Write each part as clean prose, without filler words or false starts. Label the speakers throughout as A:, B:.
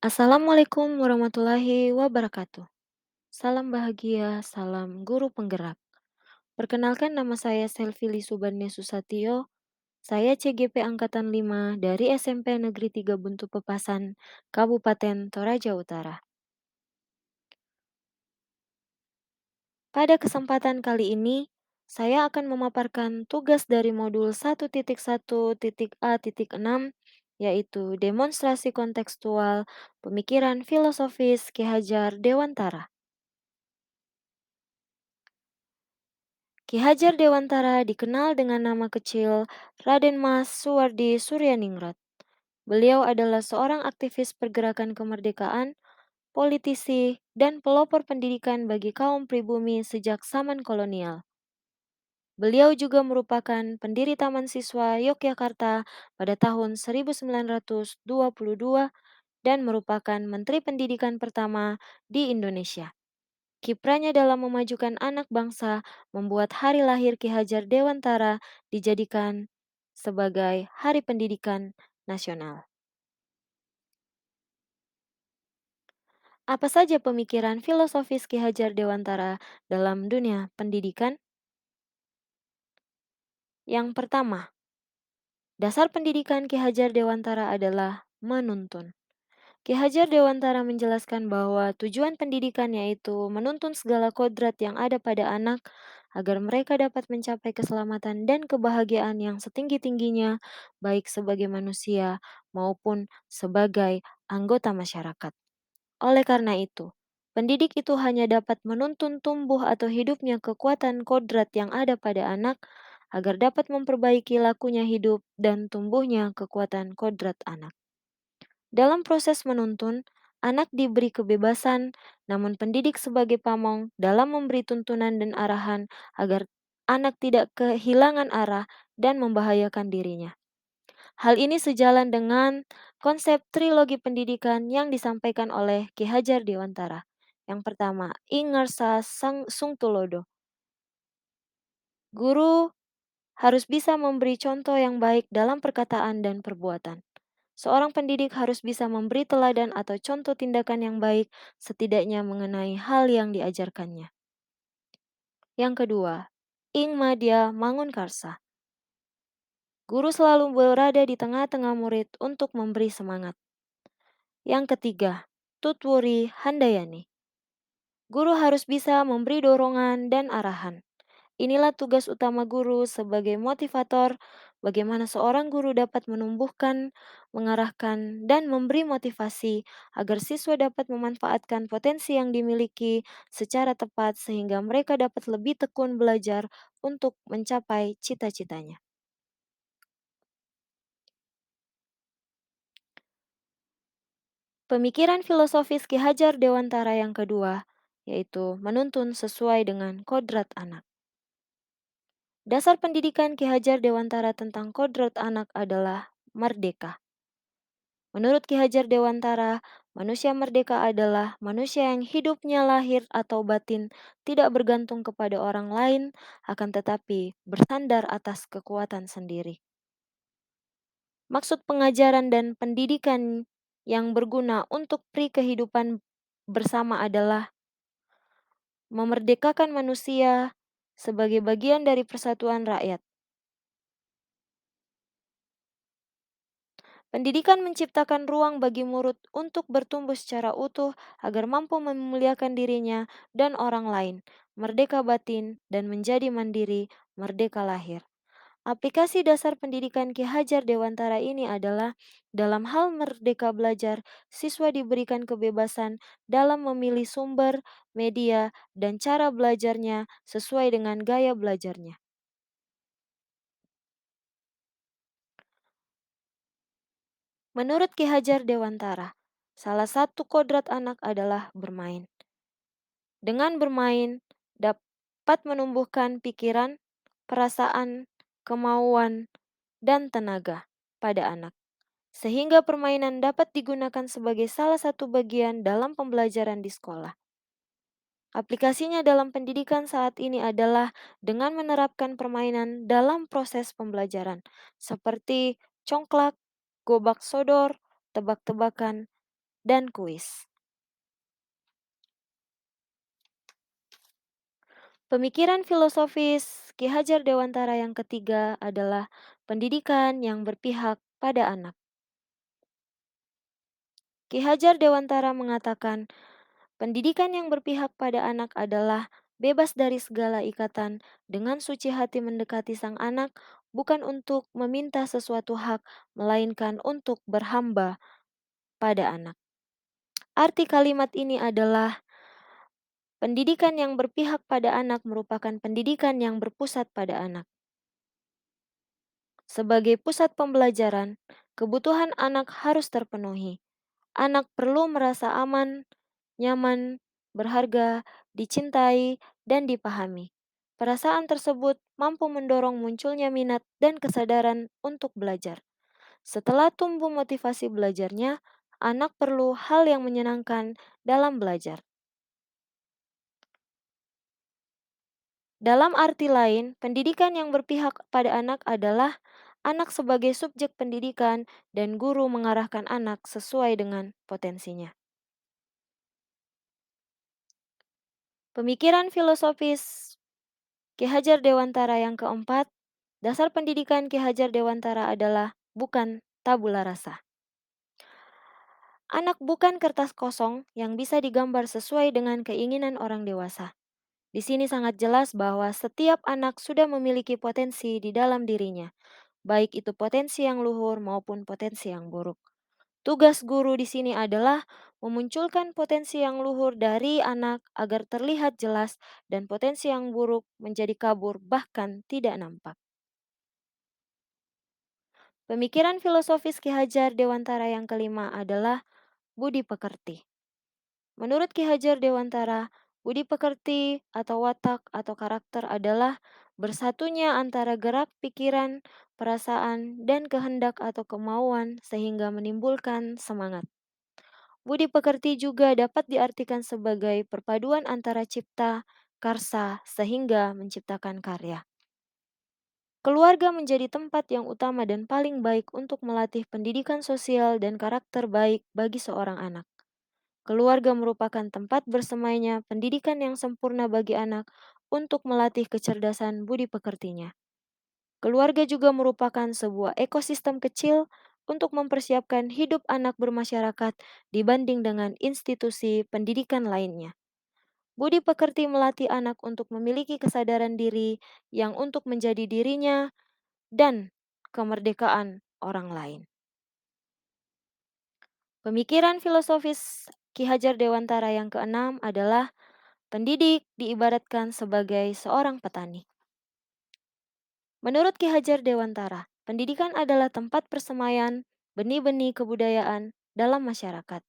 A: Assalamualaikum warahmatullahi wabarakatuh. Salam bahagia, salam guru penggerak. Perkenalkan nama saya Selvili Subandne Susatyo. Saya CGP Angkatan 5 dari SMP Negeri 3 Buntu Pepasan, Kabupaten Toraja Utara. Pada kesempatan kali ini, saya akan memaparkan tugas dari modul 1.1.a.6, yaitu demonstrasi kontekstual pemikiran filosofis Ki Hajar Dewantara. Ki Hajar Dewantara dikenal dengan nama kecil Raden Mas Suwardi Suryaningrat. Beliau adalah seorang aktivis pergerakan kemerdekaan, politisi, dan pelopor pendidikan bagi kaum pribumi sejak zaman kolonial. Beliau juga merupakan pendiri Taman Siswa Yogyakarta pada tahun 1922 dan merupakan Menteri Pendidikan pertama di Indonesia. Kiprahnya dalam memajukan anak bangsa membuat hari lahir Ki Hajar Dewantara dijadikan sebagai Hari Pendidikan Nasional. Apa saja pemikiran filosofis Ki Hajar Dewantara dalam dunia pendidikan? Yang pertama, dasar pendidikan Ki Hajar Dewantara adalah menuntun. Ki Hajar Dewantara menjelaskan bahwa tujuan pendidikan yaitu menuntun segala kodrat yang ada pada anak agar mereka dapat mencapai keselamatan dan kebahagiaan yang setinggi-tingginya, baik sebagai manusia maupun sebagai anggota masyarakat. Oleh karena itu, pendidik itu hanya dapat menuntun tumbuh atau hidupnya kekuatan kodrat yang ada pada anak agar dapat memperbaiki lakunya hidup dan tumbuhnya kekuatan kodrat anak. Dalam proses menuntun, anak diberi kebebasan, namun pendidik sebagai pamong dalam memberi tuntunan dan arahan agar anak tidak kehilangan arah dan membahayakan dirinya. Hal ini sejalan dengan konsep trilogi pendidikan yang disampaikan oleh Ki Hajar Dewantara. Yang pertama, Ingersa Sungtulodo. Guru harus bisa memberi contoh yang baik dalam perkataan dan perbuatan. Seorang pendidik harus bisa memberi teladan atau contoh tindakan yang baik, setidaknya mengenai hal yang diajarkannya. Yang kedua, Ing Madya Mangunkarsa. Guru selalu berada di tengah-tengah murid untuk memberi semangat. Yang ketiga, Tutwuri Handayani. Guru harus bisa memberi dorongan dan arahan. Inilah tugas utama guru sebagai motivator, bagaimana seorang guru dapat menumbuhkan, mengarahkan, dan memberi motivasi agar siswa dapat memanfaatkan potensi yang dimiliki secara tepat sehingga mereka dapat lebih tekun belajar untuk mencapai cita-citanya. Pemikiran filosofis Ki Hajar Dewantara yang kedua, yaitu menuntun sesuai dengan kodrat anak. Dasar pendidikan Ki Hajar Dewantara tentang kodrat anak adalah merdeka. Menurut Ki Hajar Dewantara, manusia merdeka adalah manusia yang hidupnya lahir atau batin tidak bergantung kepada orang lain, akan tetapi bersandar atas kekuatan sendiri. Maksud pengajaran dan pendidikan yang berguna untuk pri kehidupan bersama adalah memerdekakan manusia sebagai bagian dari persatuan rakyat. Pendidikan menciptakan ruang bagi murid untuk bertumbuh secara utuh agar mampu memuliakan dirinya dan orang lain, merdeka batin, dan menjadi mandiri, merdeka lahir. Aplikasi dasar pendidikan Ki Hajar Dewantara ini adalah dalam hal merdeka belajar, siswa diberikan kebebasan dalam memilih sumber, media, dan cara belajarnya sesuai dengan gaya belajarnya. Menurut Ki Hajar Dewantara, salah satu kodrat anak adalah bermain. Dengan bermain dapat menumbuhkan pikiran, perasaan, kemauan, dan tenaga pada anak, sehingga permainan dapat digunakan sebagai salah satu bagian dalam pembelajaran di sekolah. Aplikasinya dalam pendidikan saat ini adalah dengan menerapkan permainan dalam proses pembelajaran, seperti congklak, gobak sodor, tebak-tebakan, dan kuis. Pemikiran filosofis Ki Hajar Dewantara yang ketiga adalah pendidikan yang berpihak pada anak. Ki Hajar Dewantara mengatakan, pendidikan yang berpihak pada anak adalah bebas dari segala ikatan, dengan suci hati mendekati sang anak, bukan untuk meminta sesuatu hak, melainkan untuk berhamba pada anak. Arti kalimat ini adalah pendidikan yang berpihak pada anak merupakan pendidikan yang berpusat pada anak. Sebagai pusat pembelajaran, kebutuhan anak harus terpenuhi. Anak perlu merasa aman, nyaman, berharga, dicintai, dan dipahami. Perasaan tersebut mampu mendorong munculnya minat dan kesadaran untuk belajar. Setelah tumbuh motivasi belajarnya, anak perlu hal yang menyenangkan dalam belajar. Dalam arti lain, pendidikan yang berpihak pada anak adalah anak sebagai subjek pendidikan dan guru mengarahkan anak sesuai dengan potensinya. Pemikiran filosofis Ki Hajar Dewantara yang keempat, dasar pendidikan Ki Hajar Dewantara adalah bukan tabula rasa. Anak bukan kertas kosong yang bisa digambar sesuai dengan keinginan orang dewasa. Di sini sangat jelas bahwa setiap anak sudah memiliki potensi di dalam dirinya, baik itu potensi yang luhur maupun potensi yang buruk. Tugas guru di sini adalah memunculkan potensi yang luhur dari anak agar terlihat jelas dan potensi yang buruk menjadi kabur bahkan tidak nampak. Pemikiran filosofis Ki Hajar Dewantara yang kelima adalah budi pekerti. Menurut Ki Hajar Dewantara, budi pekerti atau watak atau karakter adalah bersatunya antara gerak pikiran, perasaan, dan kehendak atau kemauan sehingga menimbulkan semangat. Budi pekerti juga dapat diartikan sebagai perpaduan antara cipta, karsa, sehingga menciptakan karya. Keluarga menjadi tempat yang utama dan paling baik untuk melatih pendidikan sosial dan karakter baik bagi seorang anak. Keluarga merupakan tempat bersemainya pendidikan yang sempurna bagi anak untuk melatih kecerdasan budi pekertinya. Keluarga juga merupakan sebuah ekosistem kecil untuk mempersiapkan hidup anak bermasyarakat dibanding dengan institusi pendidikan lainnya. Budi pekerti melatih anak untuk memiliki kesadaran diri yang untuk menjadi dirinya dan kemerdekaan orang lain. Pemikiran filosofis Ki Hajar Dewantara yang keenam adalah pendidik diibaratkan sebagai seorang petani. Menurut Ki Hajar Dewantara, pendidikan adalah tempat persemaian benih-benih kebudayaan dalam masyarakat.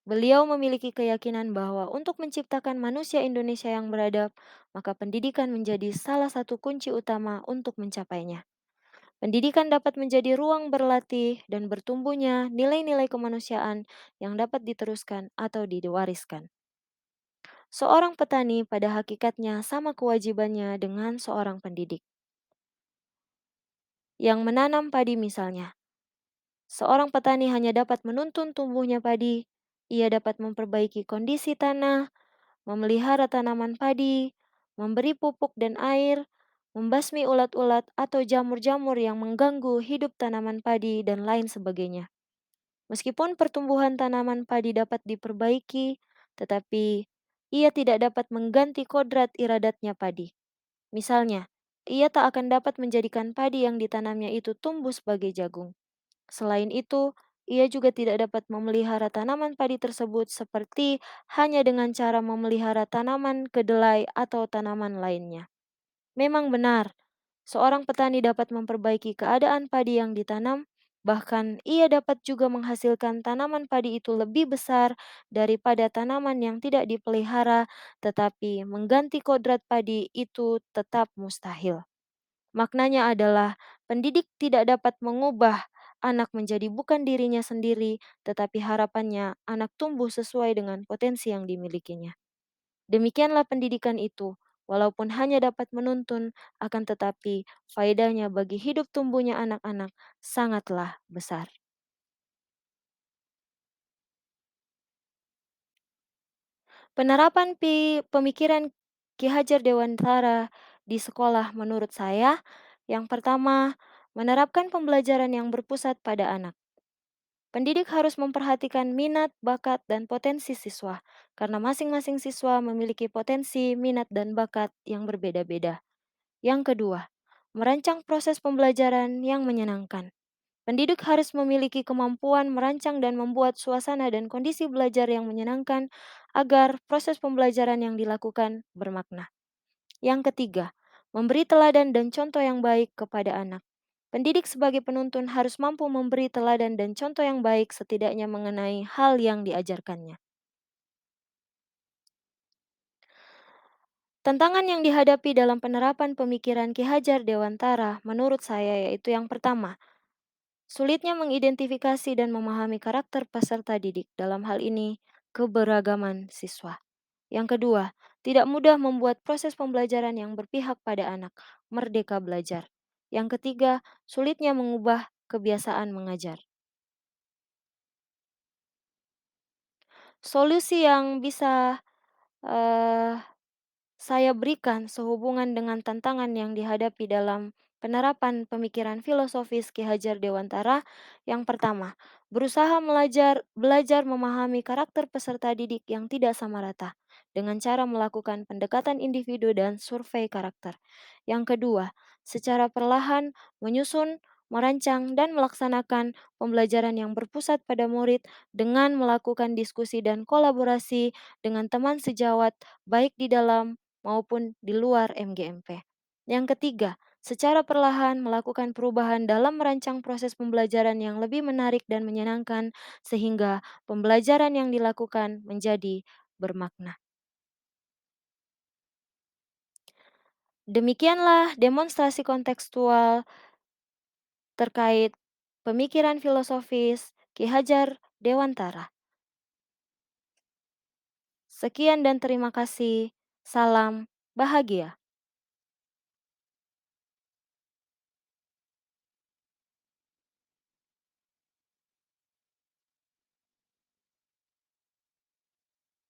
A: Beliau memiliki keyakinan bahwa untuk menciptakan manusia Indonesia yang beradab, maka pendidikan menjadi salah satu kunci utama untuk mencapainya. Pendidikan dapat menjadi ruang berlatih dan bertumbuhnya nilai-nilai kemanusiaan yang dapat diteruskan atau diwariskan. Seorang petani pada hakikatnya sama kewajibannya dengan seorang pendidik yang menanam padi misalnya. Seorang petani hanya dapat menuntun tumbuhnya padi, ia dapat memperbaiki kondisi tanah, memelihara tanaman padi, memberi pupuk dan air, membasmi ulat-ulat atau jamur-jamur yang mengganggu hidup tanaman padi, dan lain sebagainya. Meskipun pertumbuhan tanaman padi dapat diperbaiki, tetapi ia tidak dapat mengganti kodrat iradatnya padi. Misalnya, ia tak akan dapat menjadikan padi yang ditanamnya itu tumbuh sebagai jagung. Selain itu, ia juga tidak dapat memelihara tanaman padi tersebut seperti hanya dengan cara memelihara tanaman kedelai atau tanaman lainnya. Memang benar, seorang petani dapat memperbaiki keadaan padi yang ditanam, bahkan ia dapat juga menghasilkan tanaman padi itu lebih besar daripada tanaman yang tidak dipelihara, tetapi mengganti kodrat padi itu tetap mustahil. Maknanya adalah pendidik tidak dapat mengubah anak menjadi bukan dirinya sendiri, tetapi harapannya anak tumbuh sesuai dengan potensi yang dimilikinya. Demikianlah pendidikan itu, walaupun hanya dapat menuntun, akan tetapi faedahnya bagi hidup tumbuhnya anak-anak sangatlah besar. Penerapan pemikiran Ki Hajar Dewantara di sekolah menurut saya, yang pertama, menerapkan pembelajaran yang berpusat pada anak. Pendidik harus memperhatikan minat, bakat, dan potensi siswa, karena masing-masing siswa memiliki potensi, minat, dan bakat yang berbeda-beda. Yang kedua, merancang proses pembelajaran yang menyenangkan. Pendidik harus memiliki kemampuan merancang dan membuat suasana dan kondisi belajar yang menyenangkan agar proses pembelajaran yang dilakukan bermakna. Yang ketiga, memberi teladan dan contoh yang baik kepada anak. Pendidik sebagai penuntun harus mampu memberi teladan dan contoh yang baik setidaknya mengenai hal yang diajarkannya. Tantangan yang dihadapi dalam penerapan pemikiran Ki Hajar Dewantara menurut saya yaitu yang pertama, sulitnya mengidentifikasi dan memahami karakter peserta didik, dalam hal ini keberagaman siswa. Yang kedua, tidak mudah membuat proses pembelajaran yang berpihak pada anak, merdeka belajar. Yang ketiga, sulitnya mengubah kebiasaan mengajar. Solusi yang bisa eh, saya berikan sehubungan dengan tantangan yang dihadapi dalam penerapan pemikiran filosofis Ki Hajar Dewantara. Yang pertama, berusaha belajar memahami karakter peserta didik yang tidak sama rata dengan cara melakukan pendekatan individu dan survei karakter. Yang kedua, secara perlahan menyusun, merancang, dan melaksanakan pembelajaran yang berpusat pada murid dengan melakukan diskusi dan kolaborasi dengan teman sejawat baik di dalam maupun di luar MGMP. Yang ketiga, secara perlahan melakukan perubahan dalam merancang proses pembelajaran yang lebih menarik dan menyenangkan sehingga pembelajaran yang dilakukan menjadi bermakna. Demikianlah demonstrasi kontekstual terkait pemikiran filosofis Ki Hajar Dewantara. Sekian dan terima kasih. Salam bahagia.